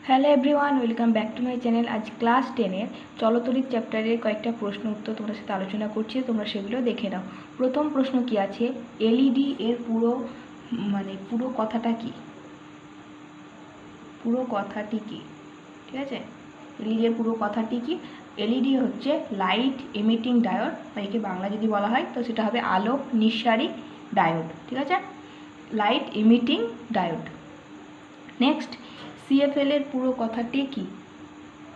Hello everyone, welcome back to my channel. আজ class 10-এর চলতরিৎ চ্যাপ্টারের কয়েকটা প্রশ্ন উত্তর তোমাদের সাথে আলোচনা করছি, তোমরা সেগুলো দেখে নাও। প্রথম প্রশ্ন কি আছে, এলইডি এর পুরো কথাটা কি? পুরো কথাটি কি? ঠিক আছে, এলইডি এর পুরো কথাটি কি? এলইডি হচ্ছে লাইট এমিটিং ডায়োড, বা একে বাংলা যদি বলা হয় তো সেটা হবে আলোক নিঃসারী ডায়োড। ঠিক আছে, light emitting diode. Next, CFL এর পুরো কথাটি কি?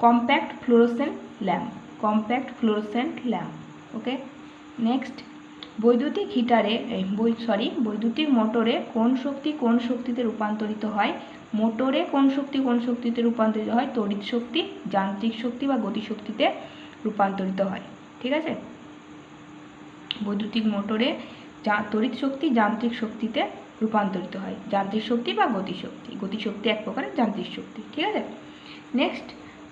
Compact fluorescent lamp, compact fluorescent lamp. Okay, next, বৈদ্যুতিক হিটারে বৈদ্যুতিক মোটরে কোন শক্তিতে রূপান্তরিত হয়? মোটরে কোন শক্তিতে রূপান্তরিত হয়? তড়িৎ শক্তি, যান্ত্রিক শক্তি বা গতিশক্তিতে রূপান্তরিত হয়। ঠিক আছে, বৈদ্যুতিক মোটরে তড়িৎ শক্তি যান্ত্রিক শক্তিতে রূপান্তরিত হয়, যান্ত্রিক শক্তি বা গতিশক্তি। গতিশক্তি এক প্রকারের যান্ত্রিক শক্তি। ঠিক আছে, নেক্সট,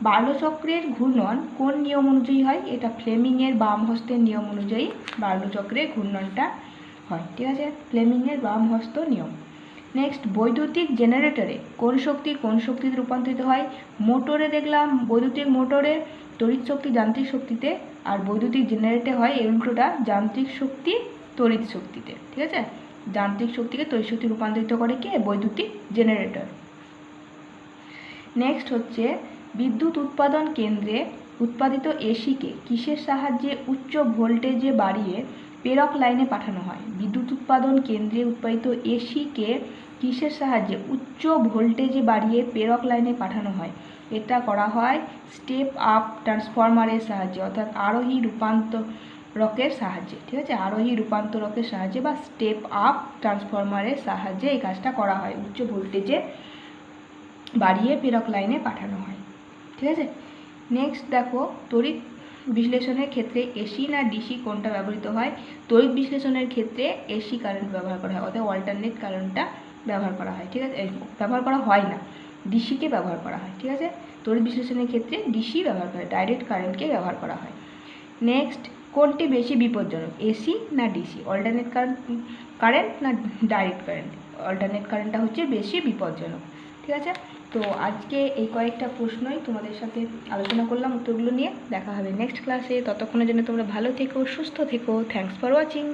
বার্লো চক্রের ঘূর্ণন কোন নিয়ম অনুযায়ী হয়? এটা ফ্লেমিংয়ের বাম হস্তের নিয়ম অনুযায়ী বার্লো চক্রের ঘূর্ণনটা হয়। ঠিক আছে, ফ্লেমিংয়ের বাম হস্ত নিয়ম। নেক্সট, বৈদ্যুতিক জেনারেটরে কোন শক্তিতে রূপান্তরিত হয়? মোটরে দেখলাম বৈদ্যুতিক মোটরে তড়িৎ শক্তি যান্ত্রিক শক্তিতে, আর বৈদ্যুতিক জেনারেটরে হয় এই উল্টোটা, যান্ত্রিক শক্তি তড়িৎ শক্তিতে। ঠিক আছে, যান্ত্রিক শক্তিকে তড়িৎ শক্তি রূপান্তরিত করে কে? বৈদ্যুতিক জেনারেটর। নেক্সট হচ্ছে, বিদ্যুৎ উৎপাদন কেন্দ্রে উৎপাদিত এসিকে কিসের সাহায্যে উচ্চ ভোল্টেজে বাড়িয়ে প্রেরক লাইনে পাঠানো হয়? বিদ্যুৎ উৎপাদন কেন্দ্রে উৎপাদিত এসিকে কিসের সাহায্যে উচ্চ ভোল্টেজে বাড়িয়ে প্রেরক লাইনে পাঠানো হয়? এটা করা হয় স্টেপ আপ ট্রান্সফরমারের সাহায্যে, অর্থাৎ আরোহী রূপান্তরকের সাহায্যে। ঠিক আছে, আরোহী রূপান্তরকের সাহায্যে বা স্টেপ আপ ট্রান্সফরমারের সাহায্যে এই কাজটা করা হয়, উচ্চ ভোল্টেজে বাড়িয়ে প্রেরক লাইনে পাঠানো হয়। ঠিক আছে, নেক্সট দেখো, তড়িৎ বিশ্লেষণের ক্ষেত্রে এসি না ডিসি কোনটা ব্যবহৃত হয়? তড়িৎ বিশ্লেষণের ক্ষেত্রে এসি কারেন্ট ব্যবহার করা হয়, অর্থাৎ অল্টারনেট কারেন্টটা ব্যবহার করা হয়। ঠিক আছে, ব্যবহার করা হয় না, ডিসিকে ব্যবহার করা হয়। ঠিক আছে, তড়িৎ বিশ্লেষণের ক্ষেত্রে ডিসি ব্যবহার করা হয়, ডাইরেক্ট কারেন্টকে ব্যবহার করা হয়। নেক্সট, কোনটি বেশি বিপজ্জনক, এসি না ডিসি? অল্টারনেট কারেন্ট না ডাইরেক্ট কারেন্ট? অল্টারনেট কারেন্টটা হচ্ছে বেশি বিপজ্জনক। ঠিক আছে, তো আজকে এই কয়েকটা প্রশ্নই তোমাদের সাথে আলোচনা করলাম, উত্তরগুলো নিয়ে। দেখা হবে নেক্সট ক্লাসে, ততক্ষণের জন্য তোমরা ভালো থেকো, সুস্থ থেকো। Thanks for watching.